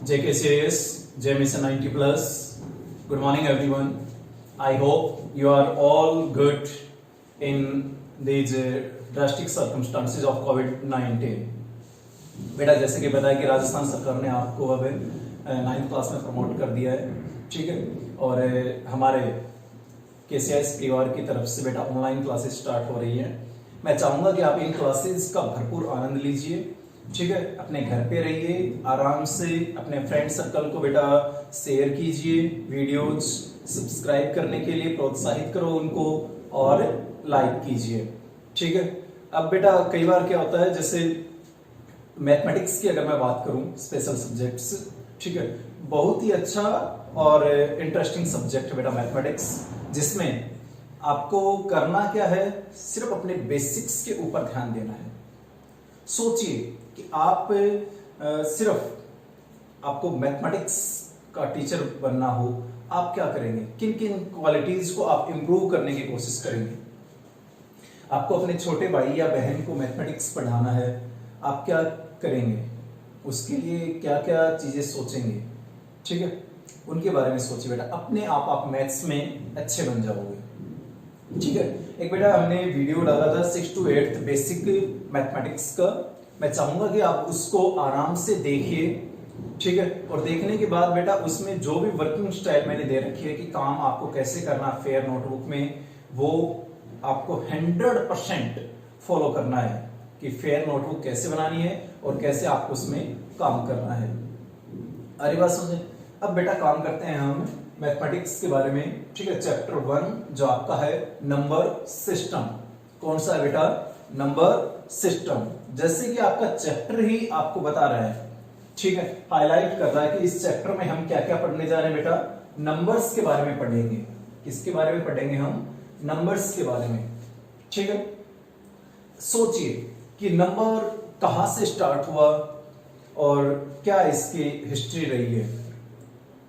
JKCAS, JMSN 90 plus. Good morning, everyone. I hope you are all good in these drastic circumstances of COVID-19. बेटा जैसे कि बताया कि राजस्थान सरकार ने आपको अब 9th क्लास में प्रमोट कर दिया है, ठीक है। और हमारे केसीआईएस परिवार की तरफ से बेटा ऑनलाइन क्लासेस स्टार्ट हो रही हैं। मैं चाहूंगा कि आप इन क्लासेस का भरपूर आनंद लीजिए, ठीक है। अपने घर पे रहिए, आराम से अपने फ्रेंड सर्कल को बेटा शेयर कीजिए, वीडियोज सब्सक्राइब करने के लिए प्रोत्साहित करो उनको और लाइक कीजिए, ठीक है। अब बेटा कई बार क्या होता है, जैसे मैथमेटिक्स की अगर मैं बात करूं, स्पेशल सब्जेक्ट्स, ठीक है, बहुत ही अच्छा और इंटरेस्टिंग सब्जेक्ट है बेटा मैथमेटिक्स, जिसमें आपको करना क्या है, सिर्फ अपने बेसिक्स के ऊपर ध्यान देना है। सोचिए कि आप सिर्फ आपको मैथमेटिक्स का टीचर बनना हो, आप क्या करेंगे, किन किन क्वालिटीज को आप इंप्रूव करने की कोशिश करेंगे। आपको अपने छोटे भाई या बहन को मैथमेटिक्स पढ़ाना है, आप क्या करेंगे, उसके लिए क्या क्या चीजें सोचेंगे, ठीक है, उनके बारे में सोचिए बेटा। अपने आप मैथ्स में अच्छे बन जाओगे, ठीक है। एक बेटा हमने वीडियो डाला था 6th to 8th basic mathematics का, मैं चाहूंगा कि आप उसको आराम से देखिए, ठीक है। और देखने के बाद बेटा उसमें जो भी वर्किंग स्टाइल मैंने दे रखी है कि काम आपको कैसे करना फेयर नोटबुक में, वो आपको 100% फॉलो करना है कि फेयर नोटबुक कैसे बनानी है और कैसे आपको उसमें काम करना है। अरे बात समझे। अब बेटा काम करते हैं हम मैथमेटिक्स के बारे में, ठीक है। चैप्टर 1 जो आपका है नंबर सिस्टम। कौन सा है बेटा, नंबर सिस्टम। जैसे कि आपका चैप्टर ही आपको बता रहा है, ठीक है, हाईलाइट कर रहा है कि इस चैप्टर में हम क्या क्या पढ़ने जा रहे हैं बेटा, नंबर्स के बारे में पढ़ेंगे। किसके बारे में पढ़ेंगे हम, नंबर्स के बारे में, ठीक है। सोचिए कि नंबर कहां से स्टार्ट हुआ और क्या इसकी हिस्ट्री रही है,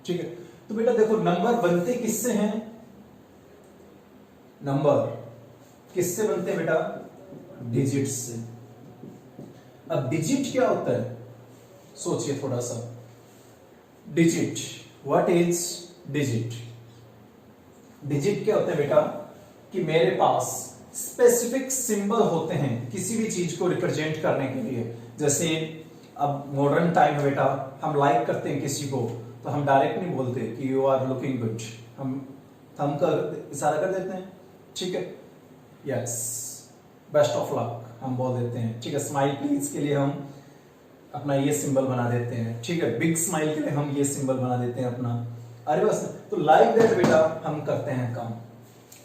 ठीक है। तो बेटा देखो, नंबर बनते किससे हैं, नंबर किससे बनते हैं बेटा, डिजिट से। अब डिजिट क्या होता है, सोचिए थोड़ा सा। Digit, what is digit. Digit क्या होता है बेटा, कि मेरे पास स्पेसिफिक सिंबल होते हैं किसी भी चीज को रिप्रेजेंट करने के लिए। जैसे अब मॉडर्न टाइम में बेटा हम लाइक करते हैं किसी को, तो हम डायरेक्ट नहीं बोलते कि यू आर लुकिंग गुड, हम थंब का इशारा कर देते हैं, ठीक है, यस, बेस्ट ऑफ लक हम बोल देते हैं, ठीक है। स्माइल प्लीज के लिए हम अपना ये सिंबल बना देते हैं, ठीक है। बिग स्माइल के लिए हम ये सिंबल बना देते हैं अपना। अरे बस, तो लाइक दैट बेटा हम करते हैं काम।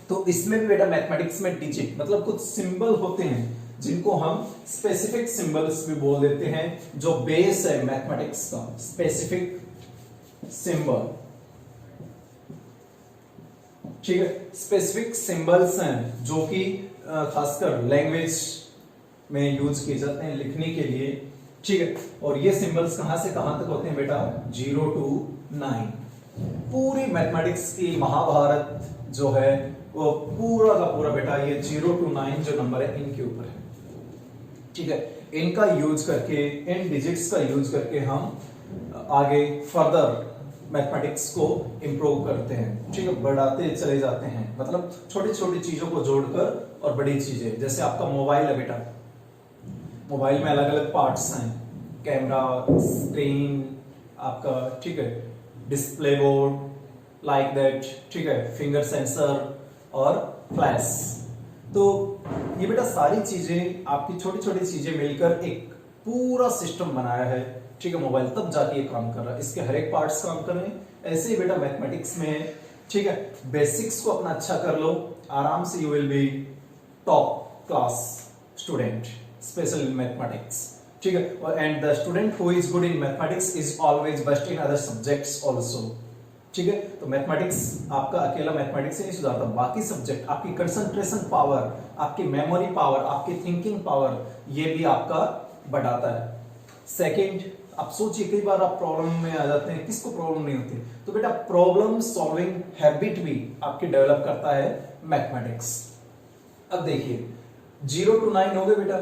तो इसमें भी बेटा मैथमेटिक्स में डिजिट मतलब कुछ सिंबल होते हैं जिनको हम स्पेसिफिक सिंबल्स भी बोल देते हैं, जो बेस है मैथमेटिक्स का, स्पेसिफिक सिंबल, ठीक है। स्पेसिफिक सिंबल्स हैं जो कि खासकर लैंग्वेज में यूज किए जाते हैं लिखने के लिए, ठीक है। और ये सिंबल्स कहां से कहां तक होते हैं बेटा, 0 to 9। पूरी मैथमेटिक्स की महाभारत जो है वो पूरा का पूरा बेटा ये 0 to 9 जो नंबर है इनके ऊपर है, ठीक है। इनका यूज करके, इन डिजिट्स का यूज करके हम आगे फर्दर मैथमेटिक्स को इंप्रूव करते हैं, ठीक है, बढ़ाते चले जाते हैं। मतलब छोटी छोटी चीजों को जोड़कर और बड़ी चीजें। जैसे आपका मोबाइल है बेटा, मोबाइल में अलग अलग पार्ट्स हैं, कैमरा, स्क्रीन आपका, ठीक है, डिस्प्ले बोर्ड, लाइक दैट, ठीक है, फिंगर सेंसर और फ्लैश। तो ये बेटा सारी चीजें आपकी छोटी छोटी चीजें मिलकर एक पूरा सिस्टम बनाया है, ठीक है, मोबाइल, तब जाके ये काम कर रहा है। इसके हर एक पार्ट्स काम कर रहे हैं। ऐसे ही बेटा मैथमेटिक्स में, ठीक है, बेसिक्स को अपना अच्छा कर लो, आराम से you will be top class student, special in mathematics, ठीक है। और and the student who is good in mathematics is always best in other subjects also, ठीक है। तो मैथमेटिक्स आपका अकेला मैथमेटिक्स से नहीं सुधारता, बाकी सब्जेक्ट, आपकी कंसंट्रेशन पावर, आपकी मेमोरी पावर, आपकी थिंकिंग पावर, ये भी आपका बढ़ाता है। सेकंड, आप सोचिए कई बार आप प्रॉब्लम में आ जाते हैं, किसको प्रॉब्लम नहीं होती, तो बेटा प्रॉब्लम सॉल्विंग हैबिट भी आपकी डेवलप करता है मैथमेटिक्स। अब देखिए 0 to 9 हो गए बेटा,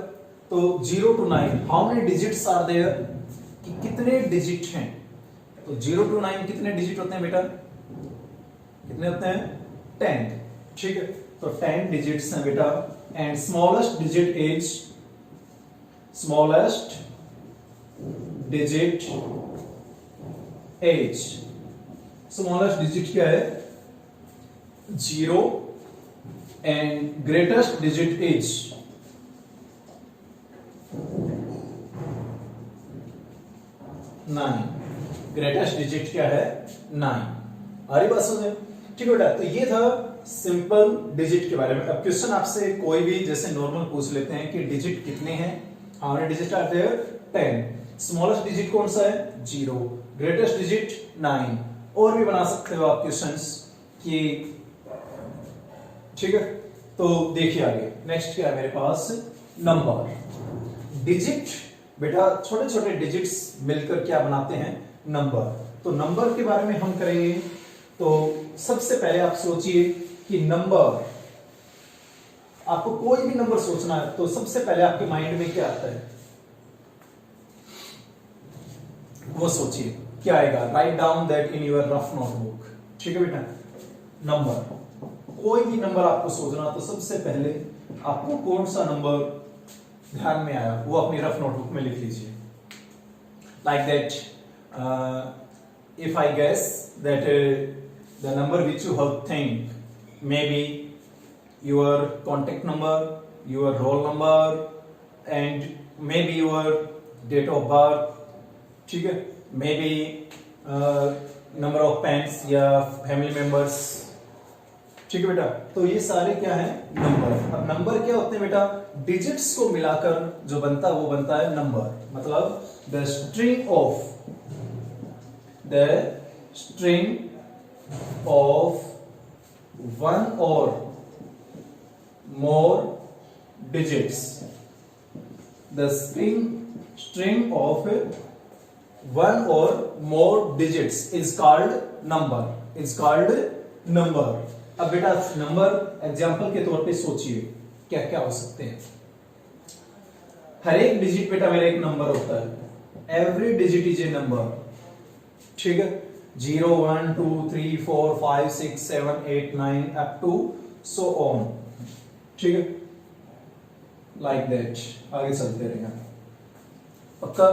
तो 0 to 9 how many digits are there, कि कितने डिजिट हैं, तो 0 to 9 कितने डिजिट होते हैं बेटा? कितने होते हैं? 10। ठीक है, तो 10 डिजिट्स हैं बेटा। And smallest digit as smallest digit क्या है? 0 and greatest digit is 9। Greatest digit क्या है? 9। आ रही बात समझ? ठीक बेटा, तो ये था सिंपल डिजिट के बारे में। अब क्वेश्चन आपसे कोई भी जैसे नॉर्मल पूछ लेते हैं कि डिजिट कितने हैं? How many digit are there? 10। Smallest digit कौन सा है? 0। Greatest digit 9। और भी बना सकते हो आप क्वेश्चंस कि ठीक है। तो देखिए आगे नेक्स्ट क्या है मेरे पास? नंबर। डिजिट बेटा, छोटे छोटे डिजिट्स मिलकर क्या बनाते हैं? नंबर। तो नंबर के बारे में हम करेंगे। तो सबसे पहले आप सोचिए कि नंबर, आपको कोई भी नंबर सोचना है तो सबसे पहले आपके माइंड में क्या आता है वो सोचिए, क्या आएगा? Write down that in your rough notebook. ठीक है बेटा, नंबर, कोई भी नंबर आपको सोचना तो सबसे पहले आपको कौन सा नंबर ध्यान में आया वो अपनी रफ नोटबुक में लिख लीजिए। Like that if I guess that the number which you have think maybe your contact number, your roll number and maybe your date of birth, ठीक है, maybe number of parents या family members, ठीक है बेटा। तो ये सारे क्या है? नंबर। अब नंबर क्या होते हैं बेटा? डिजिट्स को मिलाकर जो बनता है वो बनता है नंबर। मतलब the string of one or more digits. The string of one or more digits is called number. अब बेटा नंबर एग्जाम्पल के तौर पे सोचिए क्या क्या हो सकते हैं। हर एक डिजिट बेटा मेरा एक नंबर होता है। Every digit is a number. ठीक है, 0 1 2 3 4 5 6 7 8 9 अप टू सो ऑन। ठीक है, लाइक दैट आगे चलते रहेंगे पक्का।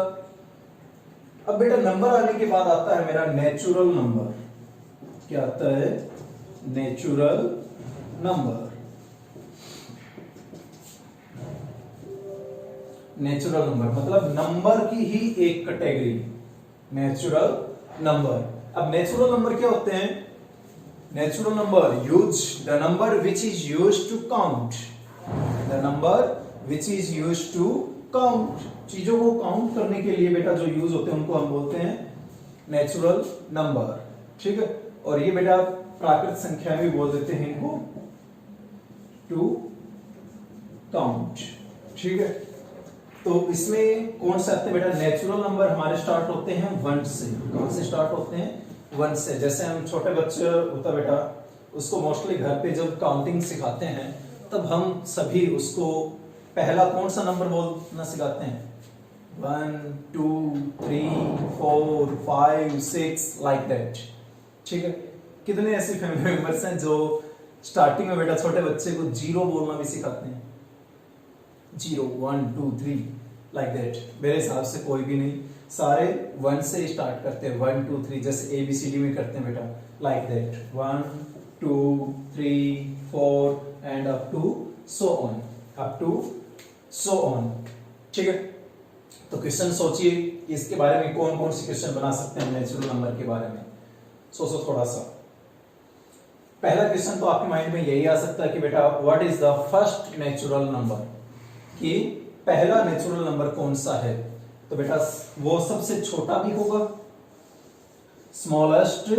अब बेटा नंबर आने के बाद आता है मेरा नेचुरल नंबर। क्या आता है? Natural number. नेचुरल नंबर मतलब नंबर की ही एक कैटेगरी, नेचुरल नंबर। अब नेचुरल नंबर क्या होते हैं? Natural number use the number which is use to count. The number which is use to count. चीजों को काउंट करने के लिए बेटा जो यूज होते हैं उनको हम बोलते हैं नेचुरल नंबर। ठीक है, और ये बेटा प्राकृत संख्या भी बोल देते हैं इनको, टू काउंट। ठीक है, तो इसमें कौन से आते हैं बेटा? नेचुरल नंबर हमारे स्टार्ट होते हैं 1 से। कौन से स्टार्ट होते हैं? 1 से। जैसे हम छोटे बच्चे होता बेटा, उसको मोस्टली घर पे जब काउंटिंग सिखाते हैं तब हम सभी उसको पहला कौन सा नंबर बोलना सिखाते हैं? 1 2 3 4 5 6 लाइक दैट। ठीक है, कितने ऐसे फैमिली मेंबर्स हैं जो स्टार्टिंग में बेटा छोटे बच्चे को 0 बोलना भी सिखाते हैं? 0 1 2 3 लाइक दैट। मेरे हिसाब से कोई भी नहीं, सारे 1 से स्टार्ट करते हैं। 1 2 3 जैसे ABCD में करते हैं बेटा, like that 1 2 3 4 and up to so on. ठीक है, तो क्वेश्चन सोचिए इसके बारे में कौन कौन से क्वेश्चन बना सकते हैं नेचुरल नंबर के बारे में। सोचो थोड़ा सा। पहला क्वेश्चन तो आपके माइंड में यही आ सकता है कि बेटा what is the first natural number, कि पहला नेचुरल नंबर कौन सा है? तो बेटा वो सबसे छोटा भी होगा, स्मॉलेस्ट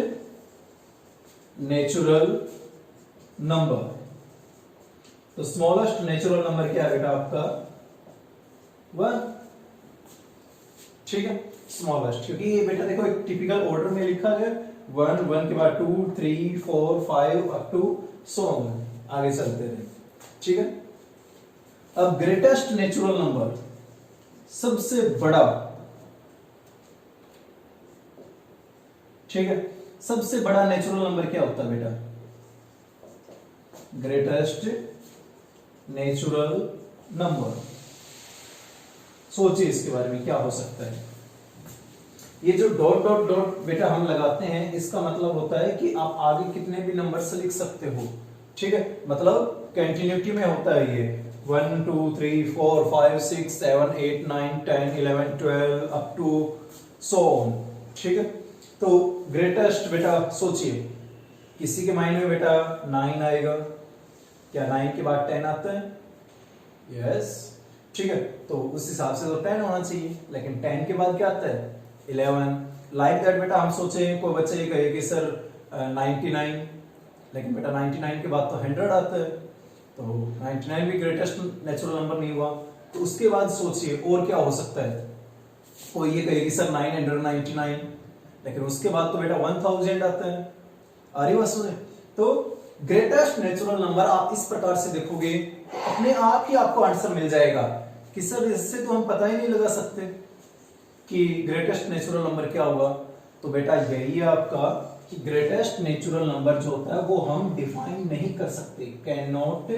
नेचुरल नंबर। तो स्मॉलेस्ट नेचुरल नंबर क्या है बेटा आपका? 1। ठीक है, स्मॉलेस्ट, क्योंकि ये बेटा देखो एक टिपिकल ऑर्डर में लिखा है 1 1 के बाद 2 3 4 5 अप टू सो ऑन, आगे चलते रहे। ठीक है, अब ग्रेटेस्ट नेचुरल नंबर, सबसे बड़ा ठीक है। सबसे बड़ा नेचुरल नंबर क्या होता है बेटा? Greatest natural number. सोचिए इसके बारे में क्या हो सकता है। ये जो डॉट डॉट डॉट बेटा हम लगाते हैं, इसका मतलब होता है कि आप आगे कितने भी नंबर से लिख सकते हो। ठीक है, मतलब कंटिन्यूटी में होता है ये 1 2 3 4 5 6 7 8 9 10 11 12 अप टू सो ऑन। ठीक है, तो ग्रेटेस्ट बेटा सोचिए, किसी के माइंड में बेटा 9 आएगा क्या? 9 के बाद 10 आता है? यस। ठीक है, तो उस हिसाब से तो 10 होना चाहिए, लेकिन 10 के बाद क्या आता है? 11। लाइक दैट बेटा हम सोचे कोई बच्चा ये कहे कि सर 99, लेकिन बेटा 99 के बाद तो 100 आता है, तो 99 भी ग्रेटेस्ट नेचुरल नंबर नहीं हुआ। तो उसके बाद सोचिए और क्या हो सकता है। कोई ये कहे कि सर 999, लेकिन उसके बाद तो बेटा 1000 आता है। आ रही बात सुने? तो ग्रेटेस्ट नेचुरल नंबर आप इस प्रकार से देखोगे, अपने आप ही आपको आंसर मिल जाएगा कि सर इससे तो हम पता ही नहीं लगा सकते कि ग्रेटेस्ट नेचुरल नंबर क्या होगा। तो बेटा यही है आपका कि ग्रेटेस्ट नेचुरल नंबर जो होता है वो हम डिफाइन नहीं कर सकते, कैन नॉट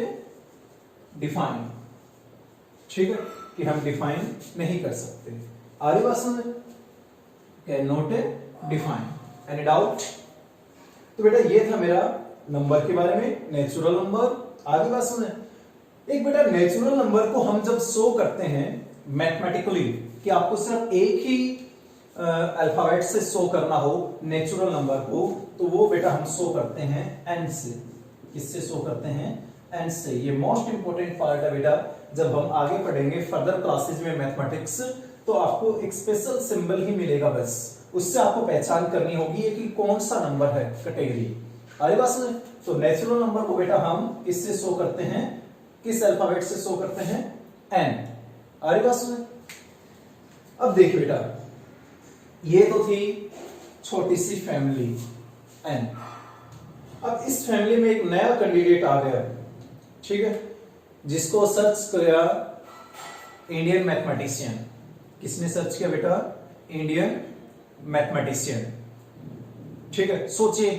डिफाइन। ठीक है, कि हम डिफाइन नहीं कर सकते। आ रही बात समझ? Can not define. Any doubt? तो बेटा ये था मेरा नंबर के बारे में, नेचुरल नंबर। आगे बात सुने, एक बेटा नेचुरल नंबर को हम जब शो करते हैं मैथमेटिकली, कि आपको सिर्फ एक ही अल्फाबेट से शो करना हो नेचुरल नंबर को, तो वो बेटा हम शो करते हैं एन से। किससे शो करते हैं? एन से। ये मोस्ट इंपोर्टेंट पार्ट है बेटा, जब हम आगे पढ़ेंगे फर्दर क्लासेज में मैथमेटिक्स, तो आपको एक स्पेशल सिंबल ही मिलेगा, बस उससे आपको पहचान करनी होगी कि कौन सा नंबर है कैटेगरी। अरे बात सुने, तो नेचुरल नंबर को बेटा हम किससे शो करते हैं? किस अल्फाबेट से शो करते हैं? एन। अरे बात सुने, अब देखिए बेटा, ये तो थी छोटी सी फैमिली एन। अब इस फैमिली में एक नया कैंडिडेट आ गया, ठीक है, जिसको सर्च किया इंडियन मैथमेटिशियन। किसने सर्च किया बेटा? Indian mathematician. ठीक है, सोचिए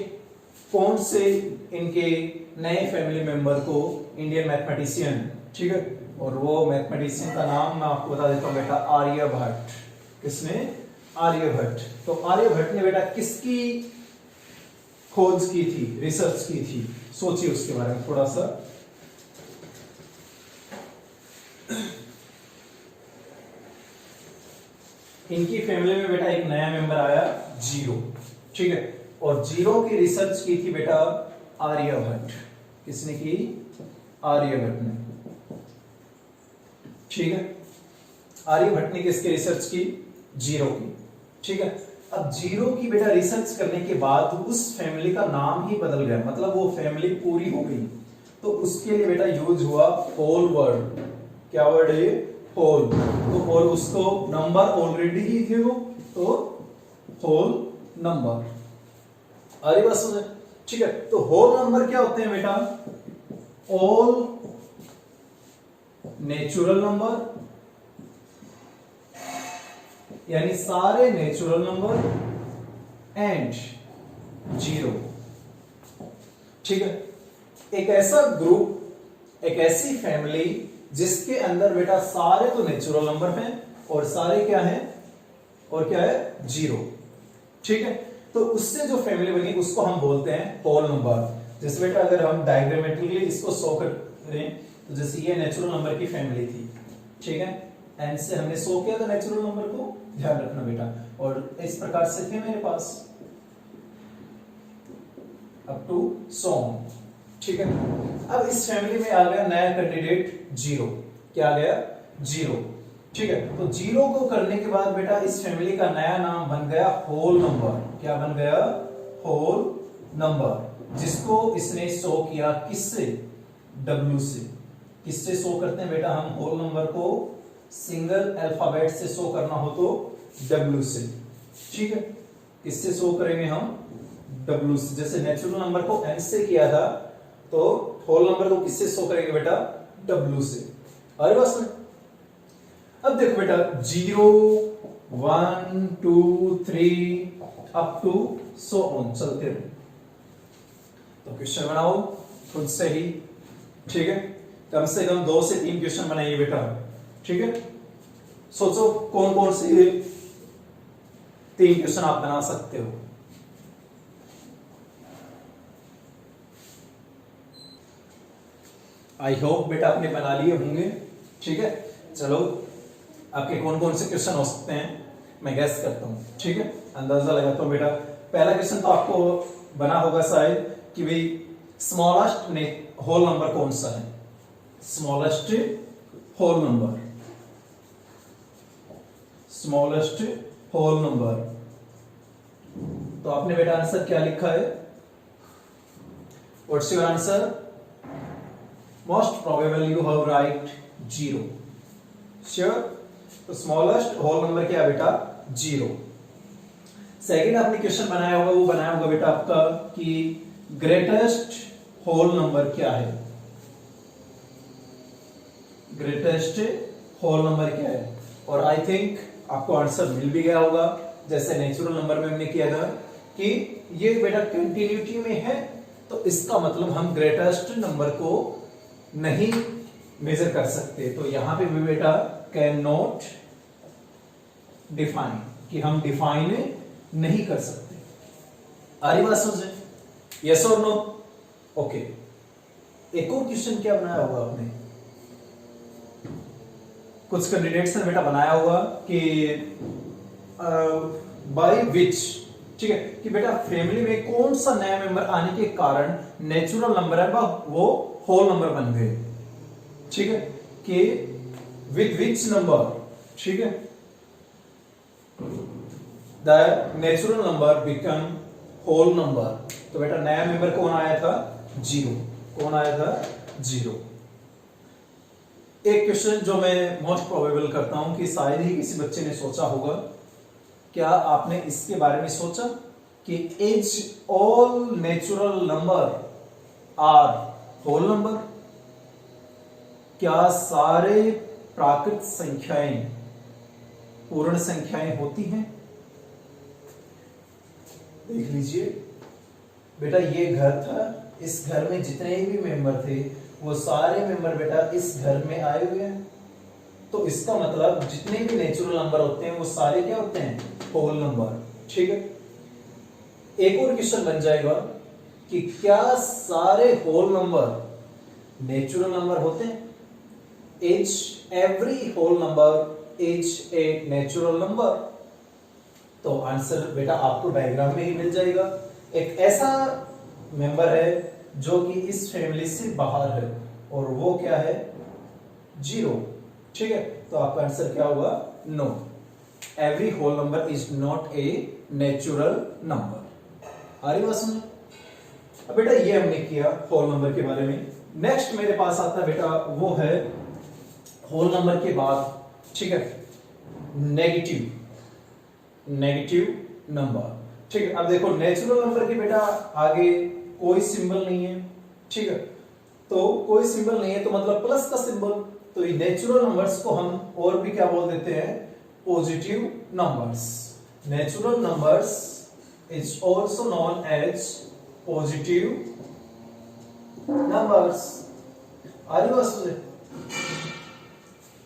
कौन से इनके नए फैमिली मेंबर को इंडियन मैथमेटिशियन। ठीक है, और वो मैथमेटिशियन का नाम मैं आपको बता देता हूं बेटा, आर्यभट्ट। किसने? आर्यभट्ट। तो आर्यभट्ट ने बेटा किसकी खोज की थी, रिसर्च की थी? सोचिए उसके बारे में थोड़ा सा। इनकी फैमिली में बेटा एक नया मेंबर आया, जीरो। ठीक है, और जीरो की रिसर्च की थी बेटा आर्यभट्ट। किसने की? आर्यभट्ट ने। ठीक है, आर्यभट्ट ने किसकी रिसर्च की? जीरो की। ठीक है, अब जीरो की बेटा रिसर्च करने के बाद उस फैमिली का नाम ही बदल गया, मतलब वो फैमिली पूरी हो गई। तो उसके लिए बेटा यूज हुआ होल वर्ड। क्या वर्ड है ये? होल। तो और उसको नंबर ऑलरेडी ही थे वो, तो होल नंबर। अरे बस सुने, ठीक है, तो होल नंबर क्या होते हैं बेटा? ऑल नेचुरल नंबर, यानी सारे नेचुरल नंबर एंड जीरो। ठीक है, एक ऐसा ग्रुप, एक ऐसी फैमिली जिसके अंदर बेटा सारे तो नेचुरल नंबर हैं और सारे क्या हैं? और क्या है? जीरो। ठीक है, तो उससे जो फैमिली बनी उसको हम बोलते हैं होल नंबर। जैसे बेटा अगर हम डायग्रामेटिकली इसको शो करें, तो जैसे ये नेचुरल नंबर की फैमिली थी, ठीक है, एन से हमने शो किया था नेचुरल नंबर को, ध्यान रखना बेटा, और इस प्रकार से थे मेरे पास अप टू सो ऑन। ठीक है, अब इस फैमिली में आ गया नया कैंडिडेट जीरो। क्या आ गया? जीरो। ठीक है, तो जीरो को करने के बाद बेटा इस फैमिली का नया नाम बन गया होल नंबर। क्या बन गया? होल नंबर, जिसको इसने शो किया किससे? डब्ल्यू से। किससे शो करते हैं बेटा हम होल नंबर को? सिंगल अल्फाबेट से शो करना हो तो डब्ल्यू से। ठीक है, किससे शो करेंगे हम? डब्ल्यू से। जैसे नेचुरल नंबर को एन से किया था, तो होल नंबर को किससे शो करेंगे बेटा? डब्ल्यू से। अरे बस में अब देखो बेटा, zero 1 2 3 up to so on चलते रहे। तो क्वेश्चन बनाओ खुद से ही, ठीक है। कम से कम 2 से 3 क्वेश्चन बनाइए बेटा, ठीक है। सोचो कौन कौन से 3 क्वेश्चन आप बना सकते हो। आई होप बेटा आपने बना लिए होंगे, ठीक है। चलो आपके कौन कौन से क्वेश्चन हो सकते हैं मैं गैस करता हूं, ठीक है, अंदाजा लगाता हूं बेटा। पहला क्वेश्चन तो आपको बना होगा शायद कि भाई स्मॉलेस्ट होल नंबर कौन सा है, smallest whole number, smallest whole number. तो आपने बेटा आंसर क्या लिखा है, what's your answer? Most probable you have write 0, sure. तो स्मॉलेस्ट होल नंबर क्या है बेटा? 0। सेकंड आपने क्वेश्चन बनाया होगा, वो बनाया होगा बेटा आपका कि ग्रेटेस्ट होल नंबर क्या है, ग्रेटेस्ट होल नंबर क्या है। और आई थिंक आपको आंसर मिल भी गया होगा, जैसे नेचुरल नंबर में हमने किया था कि ये बेटा कंटिन्यूटी में है, तो इसका मतलब हम ग्रेटेस्ट नंबर को नहीं मेजर कर सकते। तो यहां पे भी बेटा कैन नॉट डिफाइन, कि हम डिफाइन नहीं कर सकते। आ रही बात समझ? यस और नो? ओके। एक और क्वेश्चन क्या बनाया होगा आपने, कुछ कैंडिडेट्स ने बेटा बनाया होगा कि बाय विच, ठीक है, कि बेटा फैमिली में कौन सा नया मेंबर आने के कारण नेचुरल नंबर है वो होल नंबर बन गए, ठीक है, कि विद विच नंबर, ठीक है, the natural number become whole number. तो बेटा नया मेंबर कौन आया था? 0। कौन आया था? 0। एक क्वेश्चन जो मैं मोस्ट प्रोबेबल करता हूं कि शायद ही किसी बच्चे ने सोचा होगा, क्या आपने इसके बारे में सोचा कि is all natural number are whole number? क्या सारे प्राकृत संख्याएं पूर्ण संख्याएं होती हैं? देख लीजिए बेटा, ये घर था, इस घर में जितने भी मेंबर थे वो सारे मेंबर बेटा इस घर में आए हुए हैं। तो इसका मतलब जितने भी नेचुरल नंबर होते हैं वो सारे क्या होते हैं? होल नंबर, ठीक है। एक और क्वेश्चन बन जाएगा कि क्या सारे होल नंबर नेचुरल नंबर होते हैं? Is every whole number is a natural number? तो आंसर बेटा आपको डायग्राम में ही मिल जाएगा। एक ऐसा मेंबर है जो कि इस फैमिली से बाहर है और वो क्या है? 0, ठीक है। तो आपका आंसर क्या होगा? No, every whole number is not a natural number. आ रही बात समझ? अब बेटा ये हमने किया होल नंबर के बारे में। नेक्स्ट मेरे पास आता बेटा वो है होल नंबर के बाद, ठीक है, नेगेटिव, नेगेटिव नंबर, ठीक है। अब देखो नेचुरल नंबर के बेटा आगे कोई सिंबल नहीं है, ठीक है, तो कोई सिंबल नहीं है तो मतलब प्लस का सिंबल, तो ये नेचुरल नंबर्स को हम और भी क्या बोल देते हैं? Positive numbers. Natural numbers is also known as positive numbers. आ रही बात समझे?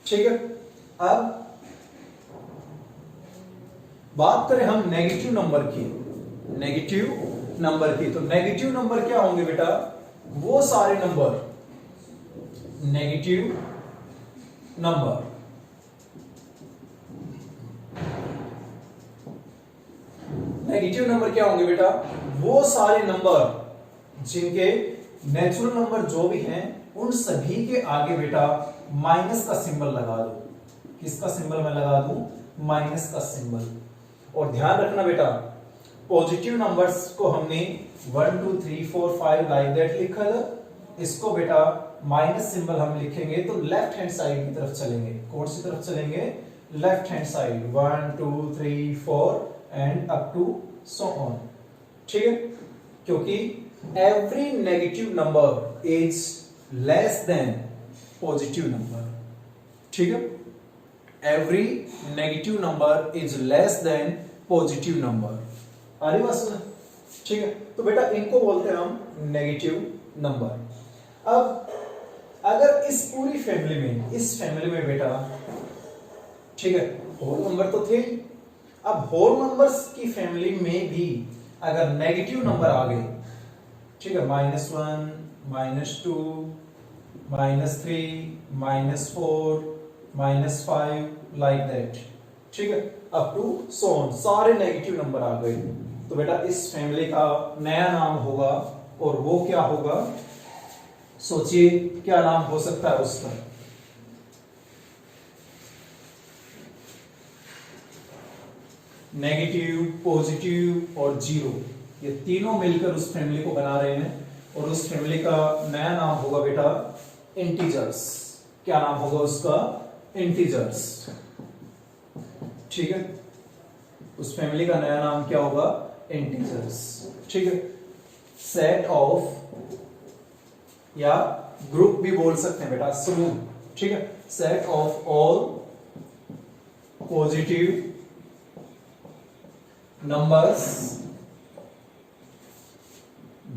ठीक है। अब बात करें हम नेगेटिव नंबर की, नेगेटिव नंबर की, तो नेगेटिव नंबर क्या होंगे बेटा? वो सारे number, negative number, negative number क्या होंगे बेटा? वो सारे नंबर जिनके नेचुरल नंबर जो भी हैं उन सभी के आगे बेटा माइनस का सिंबल लगा दो। किसका सिंबल मैं लगा दूं? माइनस का सिंबल। और ध्यान रखना बेटा, पॉजिटिव नंबर्स को हमने 1 2 3 4 5 लाइक दैट लिखा था, इसको बेटा माइनस सिंबल हम लिखेंगे तो लेफ्ट हैंड साइड की तरफ चलेंगे। कौन सी तरफ चलेंगे? Left hand side, 1 2 3 4 and up to so on, ठीक है। क्योंकि every negative number is less than positive number, ठीक है। Every negative number is less than positive number. आ रही बात समझ? ठीक है, तो बेटा इनको बोलते हैं हम नेगेटिव नंबर। अब अगर इस पूरी फैमिली में, इस फैमिली में बेटा, ठीक है, होल नंबर तो थे ही। अब होल नंबर्स की फैमिली में भी अगर नेगेटिव नंबर आ गए, ठीक है, -1, -2, -3, -4, -5 लाइक दैट, ठीक है, अप टू सो ऑन, सारे नेगेटिव नंबर आ गए, तो बेटा इस फैमिली का नया नाम होगा, और वो क्या होगा? सोचिए क्या नाम हो सकता है उसका? नेगेटिव, पॉजिटिव और जीरो, ये तीनों मिलकर उस फैमिली को बना रहे हैं, और उस फैमिली का नया नाम होगा बेटा इंटीजर्स। क्या नाम होगा उसका? इंटीजर्स। ठीक है, उस फैमिली का नया नाम क्या होगा? इंटीजर्स। ठीक है, सेट ऑफ, या ग्रुप भी बोल सकते हैं बेटा, समूह। ठीक है, set of all positive numbers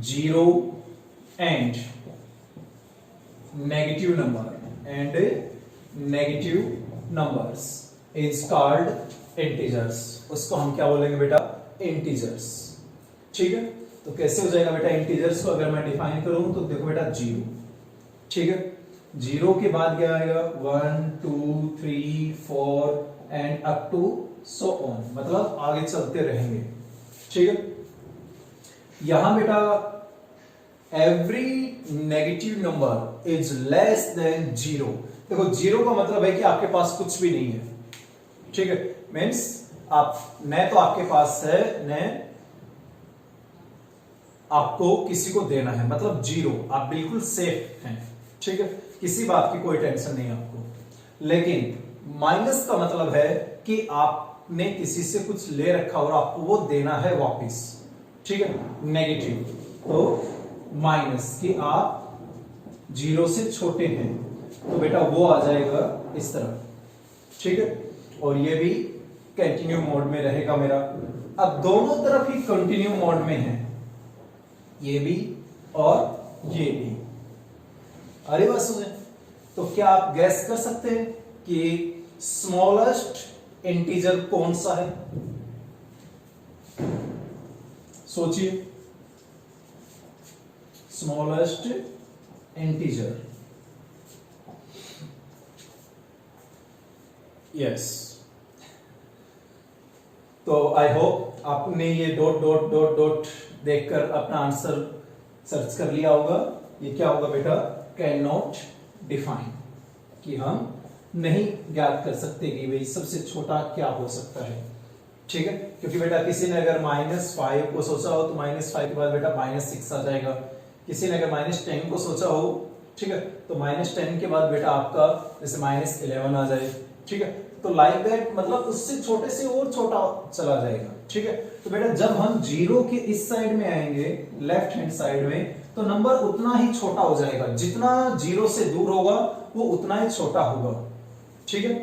0 and negative numbers is called integers। उसको हम क्या बोलेंगे बेटा? इंटीजर्स। ठीक है, तो कैसे हो जाएगा बेटा इंटीजर्स को अगर मैं डिफाइन करूं तो देखो बेटा 0, ठीक है, 0 के बाद क्या आएगा? 1 2 3 4 and up to so on, मतलब आगे चलते रहेंगे। ठीक है, यहां बेटा every negative number is less than 0। देखो 0 का मतलब है कि आपके पास कुछ भी नहीं है। ठीक है, मीन्स आप न तो आपके पास है, न आपको किसी को देना है, मतलब 0, आप बिल्कुल सेफ हैं। ठीक है, किसी बात की कोई टेंशन नहीं आपको। लेकिन माइनस का मतलब है कि आपने किसी से कुछ ले रखा और आपको वो देना है वापस। ठीक है, नेगेटिव तो माइनस, कि आप 0 से छोटे हैं, तो बेटा वो आ जाएगा इस तरफ। ठीक है, और ये भी कंटिन्यू मोड में रहेगा मेरा। अब दोनों तरफ ही कंटिन्यू मोड में है, ये भी और ये भी। अरे बस सुने, तो क्या आप गैस कर सकते हैं कि स्मॉलेस्ट इंटीजर कौन सा है? सोचिए, स्मॉलेस्ट इंटीजर। यस, तो आई होप आपने ये डॉट डॉट डॉट डॉट देखकर अपना आंसर सर्च कर लिया होगा। ये क्या होगा बेटा? कैन नॉट डिफाइन, कि हम नहीं ज्ञात कर सकते कि भाई सबसे छोटा क्या हो सकता है। ठीक है, क्योंकि बेटा किसी ने अगर -5 को सोचा हो तो -5 के बाद बेटा -6 आ जाएगा। किसी ने अगर -10 को सोचा हो, ठीक है, तो -10 के बाद बेटा आपका जैसे -11 आ जाए। ठीक है, तो लाइक दैट, मतलब उससे छोटे से और छोटा चला जाएगा। ठीक है, तो बेटा जब हम 0 के इस साइड में आएंगे, लेफ्ट हैंड साइड में, तो नंबर उतना ही छोटा हो जाएगा। जितना 0 से दूर होगा वो उतना ही छोटा होगा। ठीक है,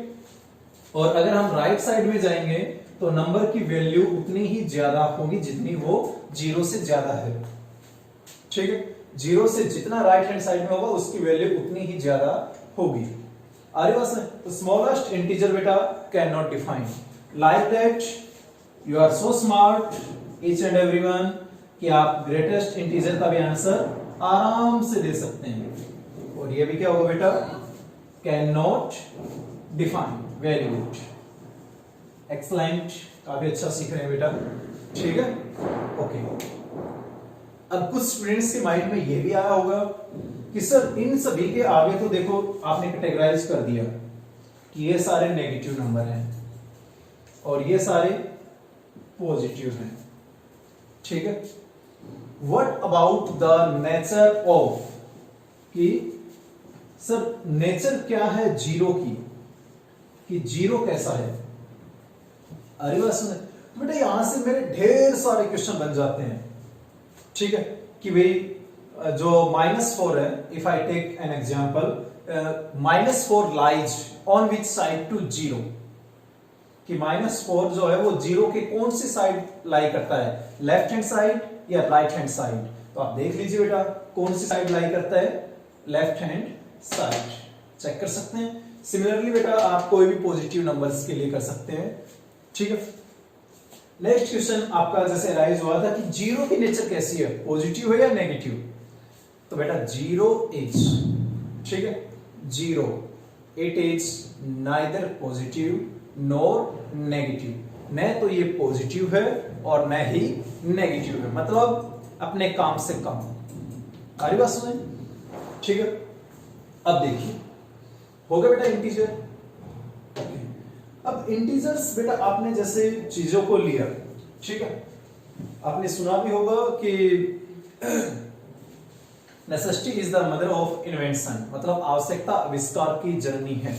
और अगर हम राइट साइड में जाएंगे तो नंबर की वैल्यू उतनी ही ज्यादा होगी जितनी वो 0 से ज्यादा है। ठीक है, 0 से जितना राइट हैंड साइड में होगा उसकी वैल्यू उतनी ही ज्यादा होगी। आगे बस, तो स्मॉलेस्ट इंटीजर बेटा can not define. Like that you are so smart each and everyone, कि आप ग्रेटेस्ट इंटीजर का भी आंसर आराम से दे सकते हैं। और ये भी क्या होगा बेटा? Can not define. Very good, excellent, काफी अच्छा सीख रहे हैं बेटा। ठीक है, ओके। अब कुछ स्टूडेंट्स के माइंड में ये भी आया होगा कि सर इन सभी के आगे तो देखो आपने कैटेगराइज कर दिया कि ये सारे नेगेटिव नंबर हैं और ये सारे पॉजिटिव हैं। ठीक है, what about the nature of, कि सर नेचर क्या है 0 की, कि 0 कैसा है? अरे बस बेटा यहां से मेरे ढेर सारे क्वेश्चन बन जाते हैं। ठीक है, कि भाई जो -4 है, if I take an example, -4 lies on which side to 0, कि -4 जो है वो 0 के कौन सी साइड लाई करता है, लेफ्ट हैंड साइड या राइट हैंड साइड। तो आप देख लीजिए बेटा कौन सी साइड लाई करता है, लेफ्ट हैंड साइड, चेक कर सकते हैं। सिमिलरली बेटा आप कोई भी पॉजिटिव नंबर्स के लिए कर सकते हैं, ठीक है। नेक्स्ट क्वेश्चन आपका जैसे राइज हुआ था कि 0 की नेचर कैसी है, पॉजिटिव है या नेगेटिव, तो बेटा 0 इज, ठीक है, 0 it is neither positive nor negative, न तो ये पॉजिटिव है और न ही नेगेटिव है, मतलब अपने काम से कम। आ रही बात समझ, ठीक है। अब देखिए हो गया बेटा इंटीजर। अब इंटीजर्स बेटा आपने जैसे चीजों को लिया, ठीक है, आपने सुना भी होगा कि necessity is the mother of invention, मतलब आवश्यकता आविष्कार की जननी है,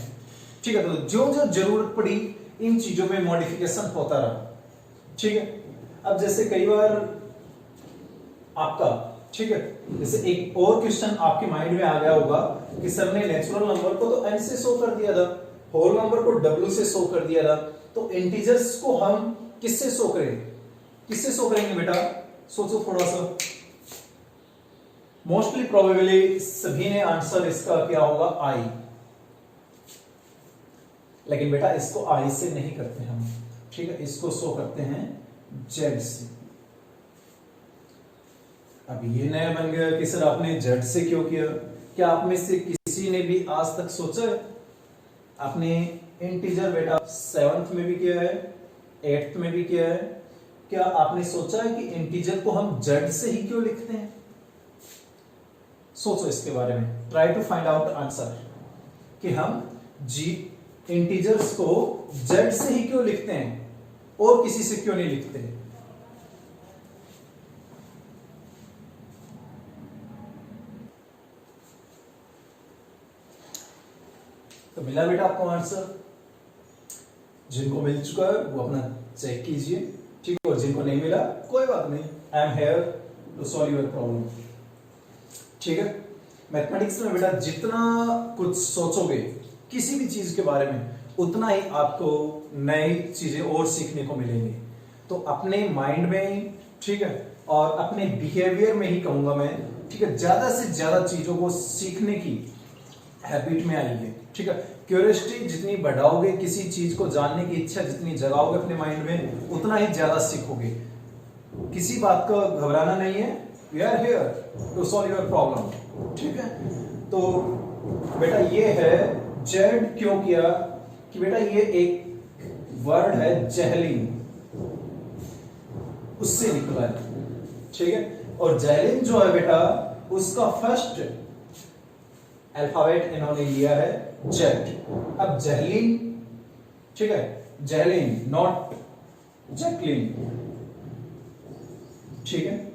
ठीक है। तो जो जो जरूरत पड़ी इन चीजों में मॉडिफिकेशन होता रहा, ठीक है। अब जैसे कई बार आपका, ठीक है, जैसे एक और क्वेश्चन आपके माइंड में आ गया होगा कि सर ने नेचुरल नंबर को तो n से शो कर दिया था, होल नंबर को w से शो कर दिया था, तो इंटीजर्स को हम किससे शो करें, किससे शो करेंगे बेटा, सोचो थोड़ा सा। मोस्टली प्रोबेबली सभी ने आंसर इसका क्या होगा, i, लेकिन बेटा इसको i से नहीं करते हम, ठीक है, इसको शो करते हैं z से। अब ये नया बन गया कि सर आपने z से क्यों किया। क्या आप में से किसी ने भी आज तक सोचा है, आपने इंटीजर बेटा 7th में भी किया है, 8th में भी किया है, क्या आपने सोचा है कि इंटीजर को हम z से ही क्यों लिखते हैं? सोचो इसके बारे में, try to find out answer कि हम इंटीजर्स को z से ही क्यों लिखते हैं और किसी से क्यों नहीं लिखते। तो मिला बेटा आपको आंसर, जिनको मिल चुका है वो अपना चेक कीजिए, ठीक है, और जिनको नहीं मिला कोई बात नहीं, I am here to solve your problem, ठीक है। मैथमेटिक्स में बेटा जितना कुछ सोचोगे किसी भी चीज के बारे में, उतना ही आपको नई चीजें और सीखने को मिलेंगी। तो अपने माइंड में, ठीक है, और अपने बिहेवियर में ही कहूंगा मैं, ठीक है, ज्यादा से ज्यादा चीजों को सीखने की हैबिट में आइए, ठीक है। क्यूरियोसिटी जितनी बढ़ाओगे, किसी चीज को जानने की इच्छा जितनी जगाओगे अपने माइंड में, उतना ही ज्यादा सीखोगे। किसी बात का घबराना नहीं है, we are here to solve your problem, ठीक है। तो बेटा ये है जेड क्यों किया कि बेटा ये एक वर्ड है जेहलिन, उससे निकला है, ठीक है। और जेहलिन जो है बेटा उसका फर्स्ट अल्फाबेट इन्होंने लिया है जेड। अब जेहलिन, ठीक है, जेहलिन नॉट जैकलिन, ठीक है,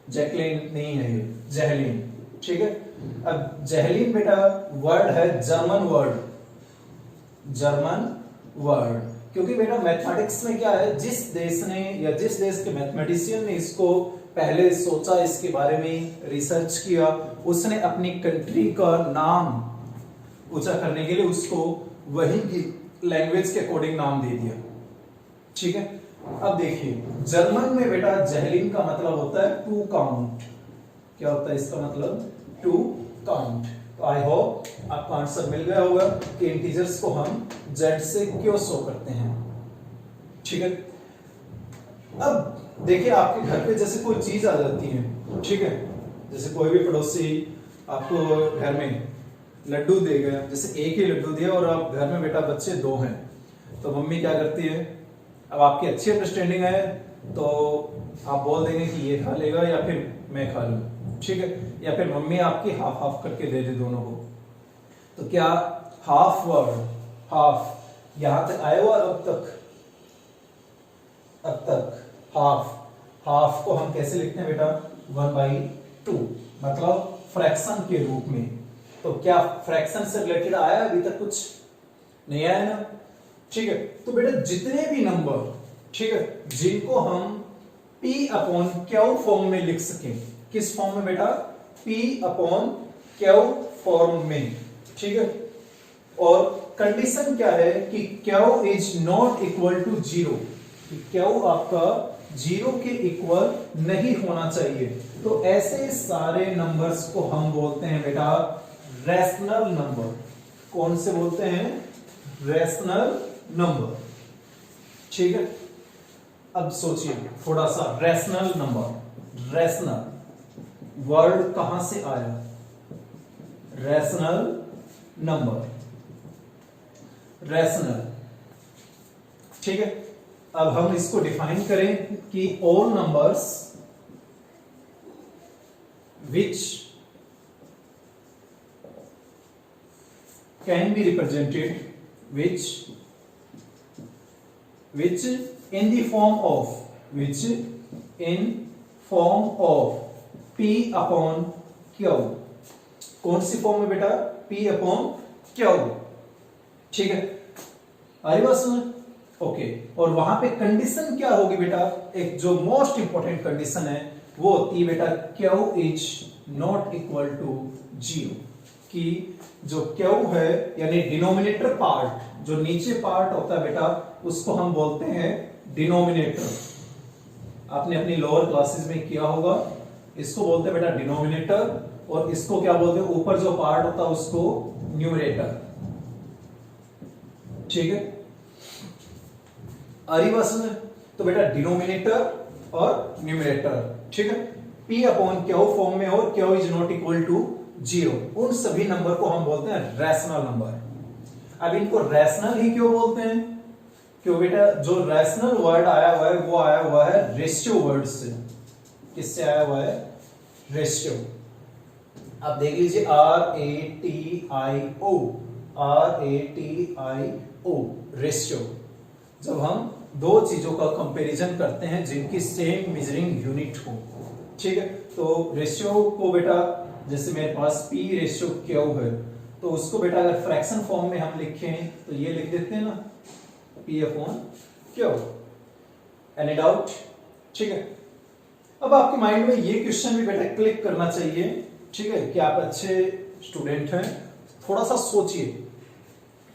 जैकलिन नहीं है ये, जेहलिन, ठीक है। अब जेहलिन बेटा वर्ड है जर्मन वर्ड, जर्मन वर्ड, क्योंकि बेटा मैथमेटिक्स में क्या है, जिस देश ने या जिस देश के मैथमेटिशियन ने इसको पहले सोचा, इसके बारे में रिसर्च किया, उसने अपनी कंट्री का नाम ऊंचा करने के लिए उसको वही की लैंग्वेज के अकॉर्डिंग नाम दे दिया, ठीक है। अब देखिए जर्मन में बेटा जेहलिन का मतलब होता है टू काउंट। क्या होता है इसका मतलब, टू काउंट। तो आई होप आपको आंसर मिल गया होगा कि इंटीजर्स को हम जेड से क्यों शो करते हैं, ठीक है। अब देखिए आपके घर पे जैसे कोई चीज आ जाती है, ठीक है, जैसे कोई भी पड़ोसी आपको घर में लड्डू दे गया, जैसे एक ही लड्डू दिया और आप घर में बेटा बच्चे 2 हैं, तो मम्मी क्या करती है, अब आपकी अच्छी अंडरस्टैंडिंग है तो आप बोल देंगे कि ये खा लेगा या फिर मैं खा लूं, ठीक है, या फिर मम्मी आपकी हाफ हाफ करके दे दे दोनों को। तो क्या हाफ वर्ड, हाफ यहां तक आया हुआ, अब तक हाफ, हाफ को हम कैसे लिखते हैं बेटा, 1/2, मतलब फ्रैक्शन के रूप में। तो क्या फ्रैक्शन से रिलेटेड आया अभी तक कुछ नहीं आया ना, ठीक है। तो बेटा जितने भी नंबर, ठीक है, जिनको हम P/Q फॉर्म में लिख सकें, किस फॉर्म में बेटा, P/Q फॉर्म में, ठीक है। और कंडीशन क्या है कि Q is not equal to zero, Q आपका जीरो के इक्वल नहीं होना चाहिए। तो ऐसे सारे नंबर्स को हम बोलते हैं बेटा रैशनल नंबर। कौन से बोलते हैं? Rational number. ठीक है। अब सोचिए थोड़ा सा, रैशनल नंबर, रैशनल वर्ड कहां से आया? Rational number, rational. ठीक है। अब हम इसको डिफाइन करें कि all numbers which can be represented which in the form of P upon Q। कौन सी फॉर्म में बेटा? P upon Q। ठीक है, आई बात समझ? ओके। और वहां पे कंडीशन क्या होगी बेटा? एक जो मोस्ट इंपॉर्टेंट कंडीशन है वो होती है बेटा Q is not equal to zero, कि जो Q है यानी डिनोमिनेटर पार्ट, जो नीचे पार्ट होता है बेटा उसको हम बोलते हैं डिनोमिनेटर। आपने अपनी लोअर क्लासेस में किया होगा, इसको बोलते हैं बेटा डिनोमिनेटर, और इसको क्या बोलते हैं? ऊपर जो पार्ट होता है उसको न्यूमरेटर। ठीक है, आ रही बात समझ? तो बेटा डिनोमिनेटर और न्यूमरेटर। ठीक है, P अपॉन Q फॉर्म में और Q is not equal to zero, उन सभी नंबर को हम बोलते हैं रैशनल नंबर। अब इनको रैशनल ही क्यों बोलते हैं? क्यों बेटा? जो रैशनल वर्ड आया हुआ है वो आया हुआ है रेशियो वर्ड से। किससे आया हुआ है? रेशियो। अब देख लीजिए RATIO, RATIO, रेशियो। जब हम दो चीजों का कंपैरिजन करते हैं जिनकी सेम मेजरिंग यूनिट हो। ठीक है, तो रेशियो को बेटा, जैसे मेरे पास P रेशियो Q है, तो उसको बेटा अगर फ्रैक्शन फॉर्म में हम लिखें तो ये लिख देते हैं ना, P upon Q। Any doubt? ठीक है। अब आपके माइंड में ये क्वेश्चन भी बेटा क्लिक करना चाहिए। ठीक है, कि आप अच्छे स्टूडेंट हैं, थोड़ा सा सोचिए।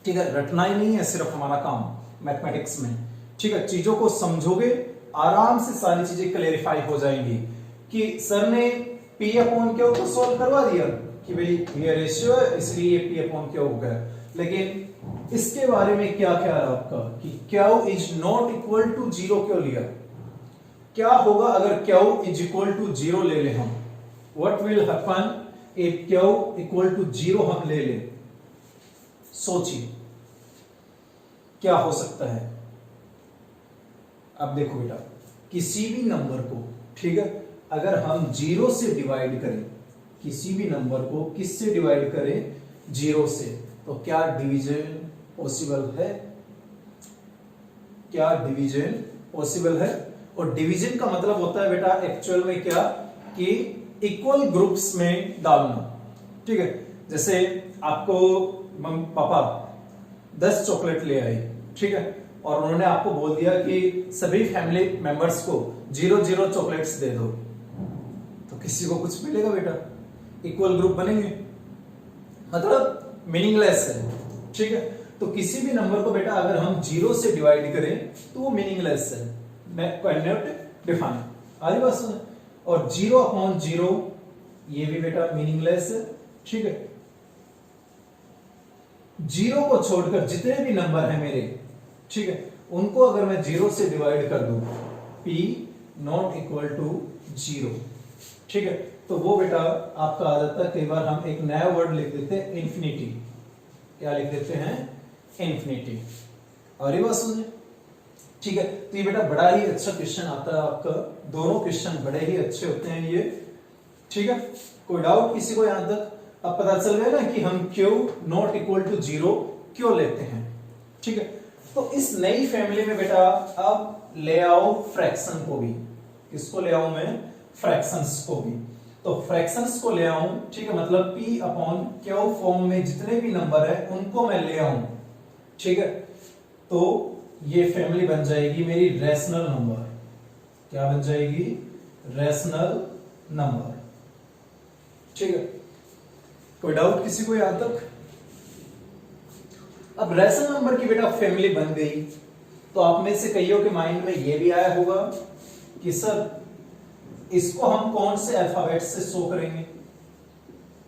ठीक है, रटना ही नहीं है सिर्फ हमारा काम मैथमेटिक्स में। ठीक है, चीजों को समझोगे आराम से सारी चीजें क्लेरिफाई हो जाएंगी। कि सर ने P अपॉन Q को सॉल्व करवा दिया कि भाई ये रेशियो है इसलिए P अपॉन Q हो गया, लेकिन इसके बारे में क्या ख्याल है आपका कि Q is not equal to zero क्यों लिया? क्या होगा अगर Q is equal to zero ले ले हम? What will happen if Q equal to zero हम ले ले? सोचिए क्या हो सकता है। अब देखो बेटा, किसी भी नंबर को, ठीक है, अगर हम जीरो से डिवाइड करें, किसी भी नंबर को किससे डिवाइड करें? जीरो से, तो क्या डिवीजन पॉसिबल है? क्या डिवीजन पॉसिबल है? और डिवीजन का मतलब होता है बेटा एक्चुअल में क्या, कि इक्वल ग्रुप्स में डालना। ठीक है, जैसे आपको पापा 10 चॉकलेट ले आए, ठीक है, और उन्होंने आपको बोल दिया कि सभी फैमिली मेंबर्स को 0-0 चॉकलेट्स दे दो, तो किसी को कुछ मिलेगा बेटा? इक्वल ग्रुप बनेंगे? मतलब मीनिंगलेस है। ठीक है, तो किसी भी नंबर को बेटा अगर हम जीरो से डिवाइड करें तो वो मीनिंगलेस है, कैन नॉट डिफाइन। आई बात समझ? और 0 अपॉन 0 ये भी बेटा मीनिंगलेस है। ठीक है, जीरो को छोड़कर जितने भी नंबर हैं मेरे, ठीक है, उनको अगर मैं जीरो से डिवाइड कर दूं, P not equal to zero, ठीक है, तो वो बेटा आपका आ जाता है। कई बार हम एक नया वर्ड लिख देते हैं इंफिनिटी। क्या लिख देते हैं? इंफिनिटी। और ये बात समझे? ठीक है, तो ये बेटा बड़ा ही अच्छा क्वेश्चन आता है आपका, दोनों क्वेश्चन बड़े ही अच्छे होते हैं ये। ठीक है, कोई डाउट किसी को यहां तक? अब पता चल गया ना कि हम Q not equal to zero क्यों लेते हैं। ठीक है, तो इस नई फैमिली में बेटा अब ले आओ फ्रैक्शन को भी। किसको ले आऊं मैं? फ्रैक्शंस को भी। तो फ्रैक्शंस को ले आऊं, ठीक है, मतलब P अपॉन Q फॉर्म में जितने भी नंबर है उनको मैं ले आऊं। ठीक है, तो ये फैमिली बन जाएगी मेरी रैशनल नंबर। क्या बन जाएगी? Rational number. ठीक है, कोई डाउट किसी को यहां तक? अब रैशनल नंबर की बेटा फैमिली बन गई, तो आप में से कईयों के माइंड में ये भी आया होगा कि सर इसको हम कौन से अल्फाबेट से शो करेंगे।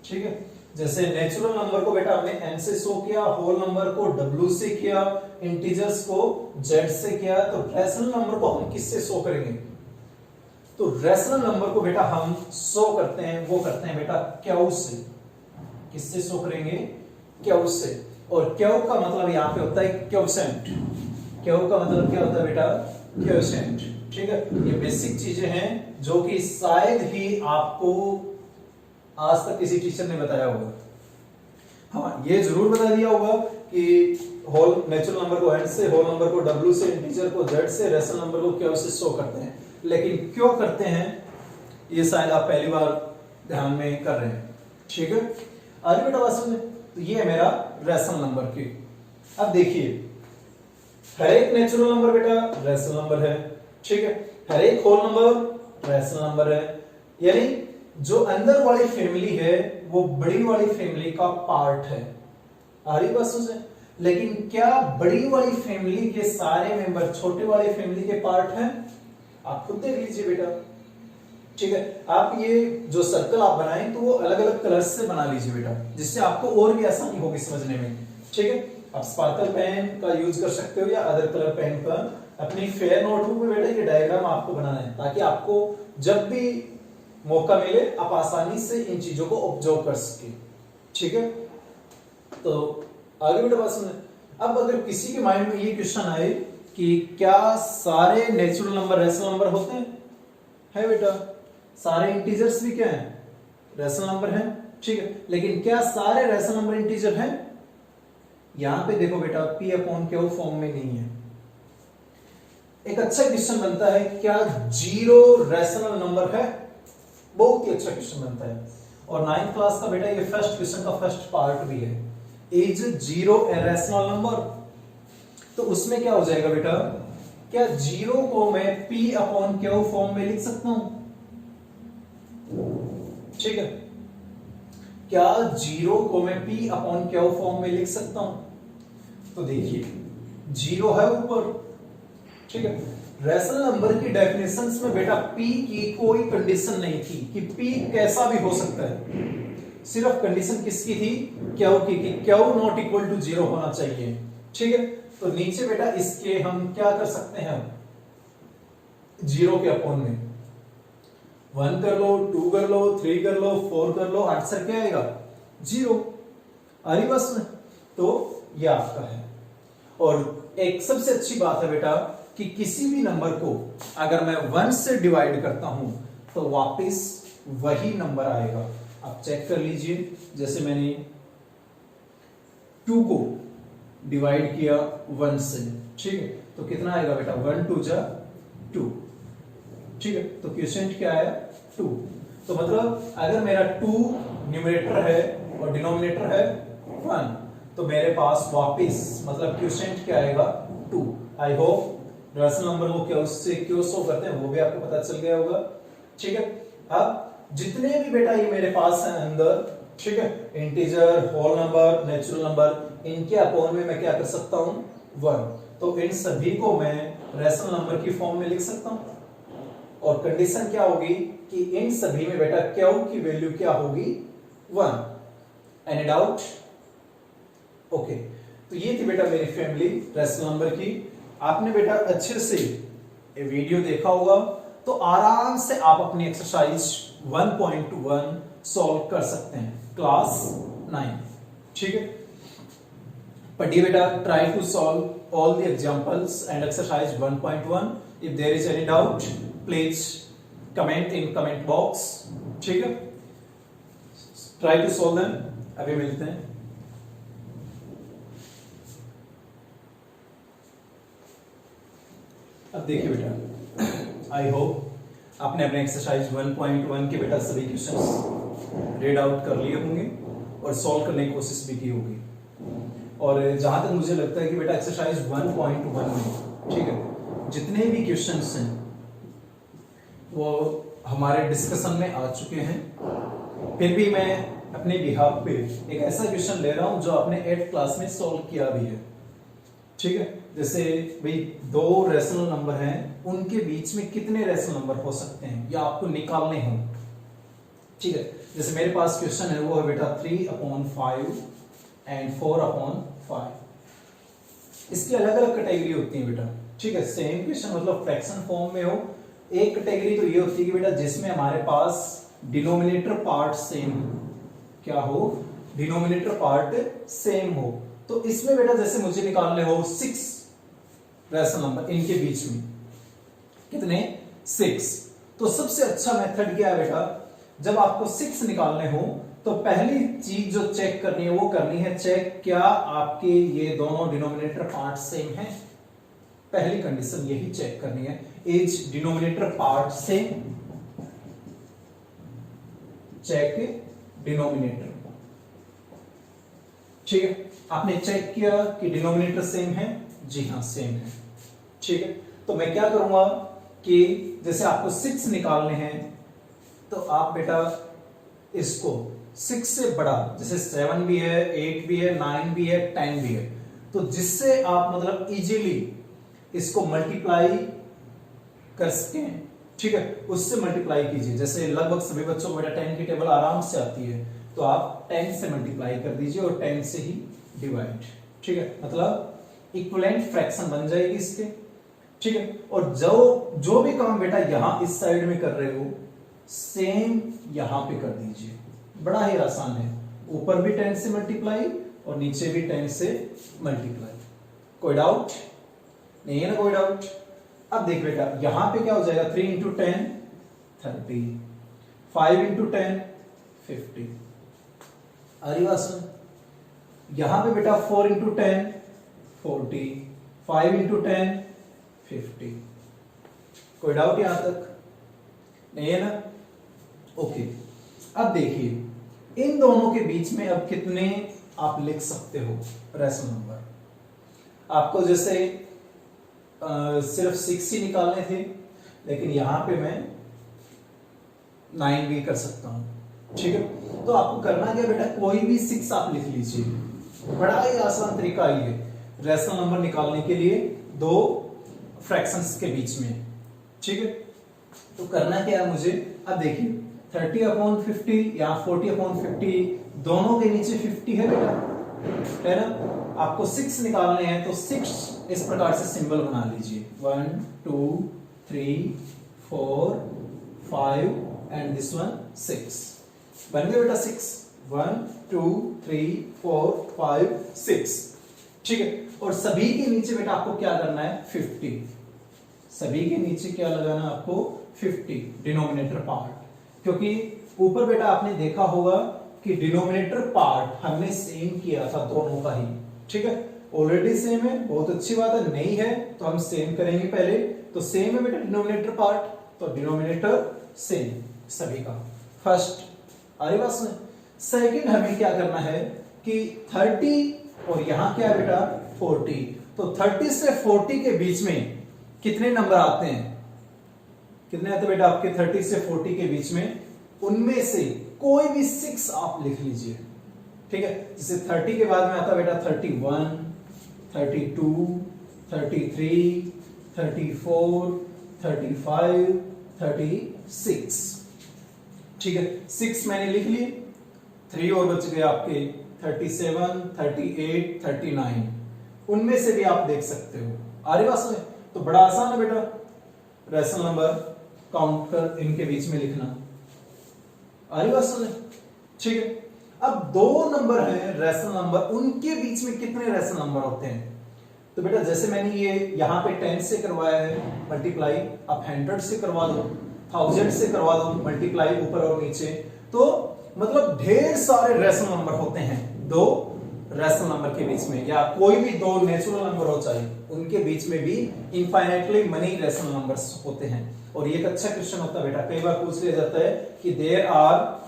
ठीक है, जैसे नेचुरल नंबर को बेटा हमने n से शो किया, होल नंबर को w से किया, इंटीजर्स को z से किया, तो रैशनल नंबर को हम किससे शो करेंगे? तो रैशनल नंबर को बेटा हम शो करते हैं, वो करते हैं बेटा क्यू से। किससे शो करेंगे? क्यू से। और क्यू का मतलब यहां पे होता है क्वोशेंट। क्यू का मतलब क्या होता है बेटा? क्वोशेंट। ठीक है, ये बेसिक चीजें हैं जो कि शायद ही आपको आज तक किसी टीचर ने बताया होगा। हाँ, ये जरूर बता दिया होगा कि होल नेचुरल नंबर को n से, होल नंबर को w से, इंटीजर को z से, रैशनल नंबर को q से शो करते हैं। लेकिन क्यों करते हैं ये शायद आप पहली बार ध्यान में कर रहे हैं। ठीक है, आगे बेटा बात समझे। तो ये है मेरा रैशनल नंबर की। अब देखिए, हर एक नेचुरल नंबर बेटा रैशनल नंबर है। ठीक है, हर एक होल नंबर रैशनल नंबर है, यानी जो अंदर वाली फैमिली है वो बड़ी वाली फैमिली का पार्ट है। आ रही बात समझे? लेकिन क्या बड़ी वाली फैमिली के सारे मेंबर छोटे वाली फैमिली के पार्ट हैं? आप खुद देख लीजिए बेटा। ठीक है, आप ये जो सर्कल आप बनाएं तो वो अलग अलग कलर्स से बना लीजिए बेटा, जिससे आपको और भी आसानी होगी समझने में। ठीक है, आप स्पार्कल पेन का यूज कर सकते हो या अदर कलर पेन का। अपनी फेयर नोटबुक में बेटा ये डायग्राम आपको बनाना है, ताकि आपको जब भी मौका मिले आप आसानी से इन चीजों को ऑब्जर्व कर सके। ठीक है, तो आगे बेटा बात सुनिए। अब अगर किसी के माइंड में ये क्वेश्चन आए कि क्या सारे नेचुरल नंबर रैशनल नंबर होते हैं? है बेटा, सारे इंटीजर्स भी क्या हैं? रैशनल नंबर हैं। ठीक है, लेकिन क्या सारे रैशनल नंबर इंटीजर हैं? यहां पे देखो बेटा, p अपॉन क्यू फॉर्म में नहीं है। एक अच्छा क्वेश्चन बनता है, क्या जीरो रैशनल नंबर है? बहुत ही अच्छा क्वेश्चन बनता है, और 9th क्लास का बेटा ये फर्स्ट क्वेश्चन का फर्स्ट पार्ट भी है। Is zero a rational number? तो उसमें क्या हो जाएगा बेटा, क्या जीरो को मैं p अपॉन क्यू फॉर्म में लिख सकता हूं? ठीक है, क्या जीरो को मैं p अपॉन क्यू फॉर्म में लिख सकता हूं? तो देखिए, जीरो है ऊपर। ठीक है, रैशनल नंबर की डेफिनेशंस में बेटा p की कोई कंडीशन नहीं थी कि p कैसा भी हो सकता है। सिर्फ कंडीशन किसकी थी? क्यू की, कि Q not equal to zero होना चाहिए। ठीक है, तो नीचे बेटा इसके हम क्या कर सकते हैं? जीरो के अपॉन में 1 कर लो, 2 कर लो, 3 कर लो, 4 कर लो, आंसर क्या आएगा? जीरो। आ रही बस में? तो ये आपका है। और एक सबसे अच्छी बात है बेटा कि किसी भी नंबर को अगर मैं 1 से डिवाइड करता हूं तो वापस वही नंबर आएगा। आप चेक कर लीजिए, जैसे मैंने 2 को डिवाइड किया 1 से। ठीक है, तो कितना आएगा बेटा? 1 2 जा 2। ठीक है, तो क्वोशिएंट क्या आया? 2। तो मतलब अगर मेरा 2 न्यूमरेटर है और डिनोमिनेटर है 1, तो मेरे पास वापस मतलब क्वोशिएंट क्या आएगा? 2। आई होप रैशनल नंबर को क्या उससे क्यों शो करते हैं वो भी आपको पता चल गया होगा। ठीक है, अब जितने भी बेटा ये मेरे पास हैं अंदर, ठीक है, integer, whole number, natural number, इनके अपॉन में मैं क्या कर सकता हूं? 1। तो इन सभी को मैं रैशनल नंबर की फॉर्म में लिख सकता हूं, और कंडीशन क्या होगी कि इन सभी में बेटा क्यू की वैल्यू क्या होगी? 1। Any doubt? ओके, तो ये थी बेटा मेरी फैमिली रैशनल नंबर की। आपने बेटा अच्छे से ये वीडियो देखा होगा, तो आराम से आप अपनी एक्सरसाइज 1.1 सॉल्व कर सकते हैं क्लास 9। ठीक है, पढ़िए बेटा, try to solve all the examples and exercise 1.1। If there is any doubt please comment in comment box. ठीक है, ट्राई टू सॉल्व देम। अभी मिलते हैं। अब देखिए बेटा, आई होप आपने अपने एक्सरसाइज 1.1 के बेटा सभी क्वेश्चंस रीड आउट कर लिए होंगे और सॉल्व करने की कोशिश भी की होगी। और जहां तक मुझे लगता है कि बेटा एक्सरसाइज 1.1 में, ठीक है, जितने भी क्वेश्चंस हैं वो हमारे डिस्कशन में आ चुके हैं। फिर भी मैं अपने बिहाफ पे एक ऐसा क्वेश्चन ले रहा हूं जो आपने 8th क्लास में सॉल्व किया भी है। ठीक है, जैसे भाई दो रेशनल नंबर हैं, उनके बीच में कितने रेशनल नंबर हो सकते हैं या आपको निकालने हों। ठीक है, जैसे मेरे पास क्वेश्चन है, वो है बेटा 3/5 एंड 4/5। इसकी अलग अलग कैटेगरी होती है बेटा। ठीक है, सेम क्वेश्चन मतलब फ्रैक्शन फॉर्म में हो। एक कैटेगरी तो ये होती है कि बेटा जिसमें हमारे पास डिनोमिनेटर पार्ट सेम हो। क्या हो? डिनोमिनेटर पार्ट सेम हो। तो इसमें बेटा जैसे मुझे निकालने हो 6 रेशनल नंबर, इनके बीच में कितने? 6। तो सबसे अच्छा मेथड क्या है बेटा, जब आपको 6 निकालने हो तो पहली चीज जो चेक करनी है वो करनी है चेक क्या आपके ये दोनों डिनोमिनेटर पार्ट सेम है। पहली कंडीशन यही चेक करनी है, is denominator part same. Check denominator. ठीक है, आपने चेक किया कि डिनोमिनेटर सेम है, जी हाँ सेम है। ठीक है, तो मैं क्या करूंगा कि जैसे आपको 6 निकालने हैं तो आप बेटा इसको 6 से बड़ा, जैसे 7 भी है, 8 भी है, 9 भी है, 10 भी है, तो जिससे आप मतलब इजीली इसको मल्टीप्लाई कर सकें। ठीक है, उससे मल्टीप्लाई कीजिए। जैसे लगभग सभी बच्चों को बेटा 10 की टेबल आराम से आती है, तो आप 10 से मल्टीप्लाई कर दीजिए और 10 से ही डिवाइड। ठीक है, मतलब इक्विवेलेंट फ्रैक्शन बन जाएगी इसके। ठीक है, और जो भी काम बेटा यहां इस साइड में कर रहे हो सेम यहां पे कर दीजिए। बड़ा ही आसान है, ऊपर भी 10 से मल्टीप्लाई और नीचे भी 10 से मल्टीप्लाई। कोई डाउट नहीं है ना? कोई डाउट? अब देख बेटा यहां पे क्या हो जाएगा, 3 इंटू 10 30, 5 इंटू 10 50। अरे वासन, यहां पे बेटा 4 इंटू 10 40, 5 इंटू 10 50। कोई डाउट यहां तक नहीं है ना? ओके, अब देखिए इन दोनों के बीच में अब कितने आप लिख सकते हो रेशनल नंबर। आपको जैसे सिर्फ 6 ही निकालने थे, लेकिन यहां पे मैं 9 भी कर सकता हूं। ठीक है, तो आपको करना क्या बेटा, कोई भी 6 आप लिख लीजिए। बड़ा ही आसान तरीका ये रेशनल नंबर निकालने के लिए दो फ्रैक्शंस के बीच में। ठीक है, तो करना क्या है मुझे, अब देखिए 30/50 या 40/50 दोनों के नीचे 50 है बेटा, है ना? आपको 6 निकालने हैं तो 6 इस प्रकार से सिंबल बना लीजिए, 1 2 3 4 5 एंड दिस वन 6। बन गया बेटा 6, 1 2 3 4 5 6। ठीक है, और सभी के नीचे बेटा आपको क्या करना है, 50। सभी के नीचे क्या लगाना है आपको, 50 डिनोमिनेटर पार्ट। क्योंकि ऊपर बेटा आपने देखा होगा कि डिनोमिनेटर पार्ट हमने सेम किया था दोनों का ही। ठीक है, ऑलरेडी सेम है, बहुत अच्छी बात है। नहीं है तो हम सेम करेंगे पहले। तो सेम है बेटा डिनोमिनेटर पार्ट, तो डिनोमिनेटर सेम सभी का। फर्स्ट अरे बस में। सेकंड हमें क्या करना है कि 30 और यहां क्या है बेटा 40, तो 30 से 40 के बीच में कितने नंबर आते हैं, कितने आते हैं बेटा आपके 30 से 40 के बीच में, उनमें से कोई भी 6 आप लिख लीजिए। ठीक है, जैसे 30 के बाद में आता बेटा 31 32 33 34 35 36। ठीक है, 6 मैंने लिख लिए, 3 और बच गए आपके 37 38 39। उनमें से भी आप देख सकते हो। आ रही बात में? तो बड़ा आसान है बेटा रेशनल नंबर काउंट कर इनके बीच में लिखना। आ रही बात समझ? ठीक है, अब दो नंबर है रेशनल नंबर, उनके बीच में कितने रेशनल नंबर होते हैं। तो बेटा जैसे मैंने ये यहां पे 10 से करवाया है मल्टीप्लाई, आप 100 से करवा दो, 1000 से करवा दो मल्टीप्लाई ऊपर और नीचे, तो मतलब ढेर सारे रेशनल नंबर होते हैं दो रेशनल नंबर के बीच में, या कोई भी दो नेचुरल नंबर हो चाहे उनके बीच में भी इनफाइनाइटली मनी रेशनल नंबर्स होते हैं। और ये एक अच्छा क्वेश्चन होता है बेटा, कई बार पूछ लिया जाता है कि there are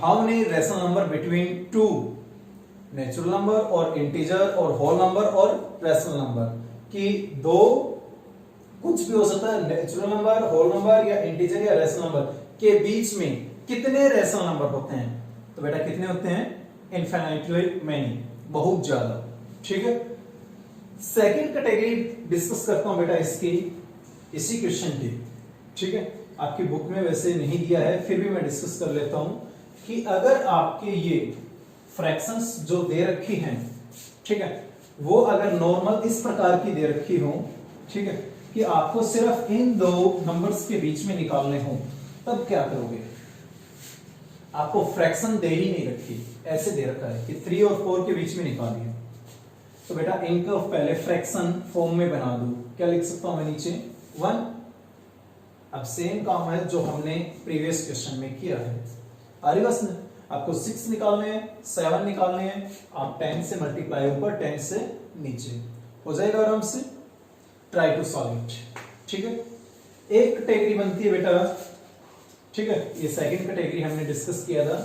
how many rational number between two natural number और इंटीजर और होल नंबर और रेशनल नंबर, कि दो कुछ भी हो सकता है नेचुरल नंबर, होल नंबर या इंटीजर या रेशनल नंबर के बीच में कितने रेशनल नंबर होते हैं। तो बेटा कितने होते हैं? इनफाइनाइटली मैनी, बहुत ज्यादा। ठीक है, सेकंड कैटेगरी डिस्कस करता हूं बेटा इसकी, इसी क्वेश्चन की। ठीक है, आपकी बुक में वैसे नहीं दिया है, फिर भी मैं डिस्कस कर लेता हूं कि अगर आपके ये फ्रैक्शंस जो दे रखी हैं, ठीक है, वो अगर नॉर्मल इस प्रकार की दे रखी हो, ठीक है, कि आपको सिर्फ इन दो नंबर्स के बीच में निकालने हो, तब क्या करोगे? आपको फ्रैक्शन दे ही नहीं रखी, ऐसे दे रखा है कि 3 और 4 के बीच में निकालिए, तो बेटा इनका पहले फ्रैक्शन फॉर्म में बना दो। क्या लिख सकता हूं मैं नीचे? 1। अब सेम काम है जो हमने प्रीवियस क्वेश्चन में किया है। आगे बस आपको 6 निकालने हैं, 7 निकालने हैं, आप 10 से मल्टीप्लाई ऊपर, 10 से नीचे हो जाएगा आराम से। Try to solve it. ठीक है, एक कैटेगरी बनती है बेटा, ठीक है, ये सेकंड कैटेगरी हमने डिस्कस किया था।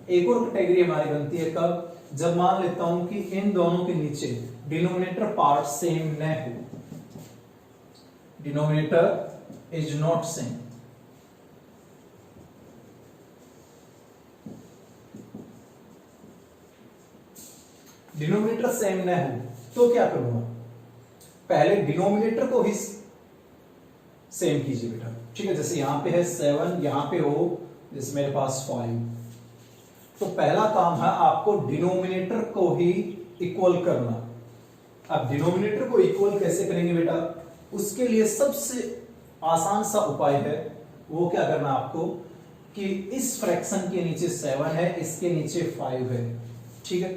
एक और कैटेगरी हमारी बनती है कब? जब मान लेता हूं कि इन दोनों के नीचे डिनोमिनेटर पार्ट सेम न हो, denominator is not same. Denominator same न हो तो क्या करूंगा? पहले डिनोमिनेटर को ही सेम कीजिए बेटा। ठीक है, जैसे यहां पे है 7, यहां पे हो जैसे मेरे पास 5, तो पहला काम है आपको डिनोमिनेटर को ही इक्वल करना। अब डिनोमिनेटर को इक्वल कैसे करेंगे बेटा? उसके लिए सबसे आसान सा उपाय है, वो क्या करना आपको कि इस फ्रैक्शन के नीचे 7 है, इसके नीचे 5 है। ठीक है,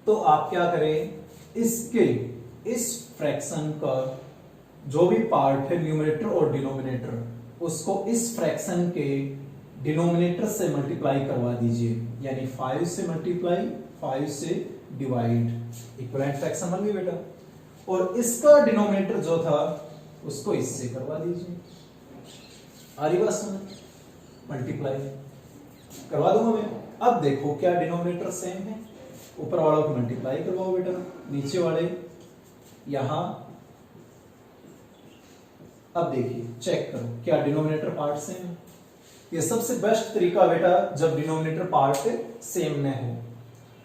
तो आप क्या करें, इसके इस फ्रैक्शन का जो भी पार्ट है न्यूमरेटर और डिनोमिनेटर, उसको इस फ्रैक्शन के डिनोमिनेटर से मल्टीप्लाई करवा दीजिए, यानी 5 से मल्टीप्लाई, 5 से डिवाइड, इक्विवेलेंट फ्रैक्शन बन गई बेटा। और इसका डिनोमिनेटर जो था उसको इससे करवा दीजिए, आरी बस मल्टीप्लाई करवा दूंगा मैं। अब देखो क्या डिनोमिनेटर सेम है, ऊपर वालों को मल्टीप्लाई करवाओ बेटा, नीचे वाले यहां। अब देखिए चेक करो क्या डिनोमिनेटर पार्ट सेम है। ये सबसे बेस्ट तरीका बेटा जब डिनोमिनेटर पार्ट सेम न हो।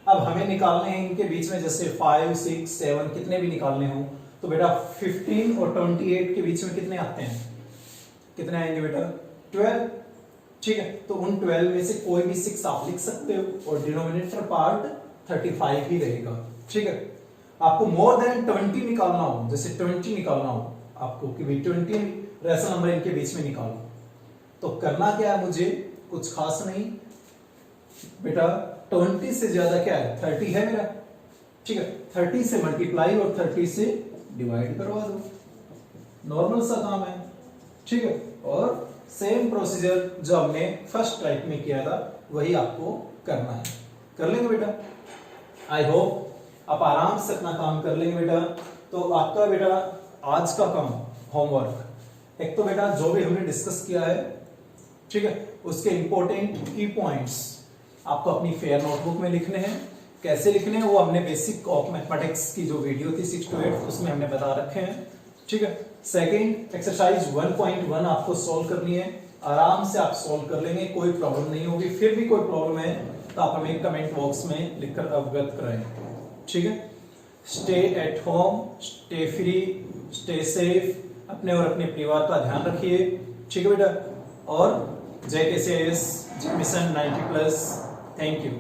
अब हमें निकालने हैं इनके बीच में, जैसे 5, 6, 7 कितने भी निकालने हो, तो बेटा 15 और 28 के बीच में कितने आते हैं? कितने आएंगे बेटा? 12। ठीक है, तो उन 12 में से कोई भी 6 आप लिख सकते हो और डिनोमिनेटर पार्ट 35 ही रहेगा। ठीक है, आपको मोर देन 20 निकालना हो, जैसे 20 निकालना हो आपको कि भाई 20 रेशनल नंबर इनके बीच में निकालो, तो करना क्या है मुझे? कुछ खास नहीं बेटा, 20 से ज्यादा क्या है? 30 है मेरा। ठीक है, 30 से मल्टीप्लाई और 30 से डिवाइड करवा दो, नॉर्मल सा काम है। ठीक है, और सेम प्रोसीजर जो हमने फर्स्ट टाइप में किया था वही आपको करना है। कर लेंगे बेटा? आई होप आप आराम से अपना काम कर लेंगे बेटा। तो आपका बेटा आज का काम होमवर्क, एक तो बेटा जो भी हमने डिस्कस किया है, ठीक है, उसके इंपॉर्टेंट की पॉइंट्स आपको अपनी फेयर नोटबुक में लिखने हैं। कैसे लिखने हैं वो हमने बेसिक ऑफ मैथमेटिक्स की जो वीडियो थी 6 to 8 उसमें हमने बता रखे हैं। ठीक है, सेकंड एक्सरसाइज 1.1 आपको सॉल्व करनी है, आराम से आप सॉल्व कर लेंगे, कोई प्रॉब्लम नहीं होगी। फिर भी कोई प्रॉब्लम है तो आप हमें कमेंट बॉक्स में लिखकर अवगत कराएं। ठीक है, stay at home, stay free, stay safe, अपने और अपने परिवार का ध्यान रखिए। ठीक है बेटा, और जय KCS मिशन 90+। Thank you.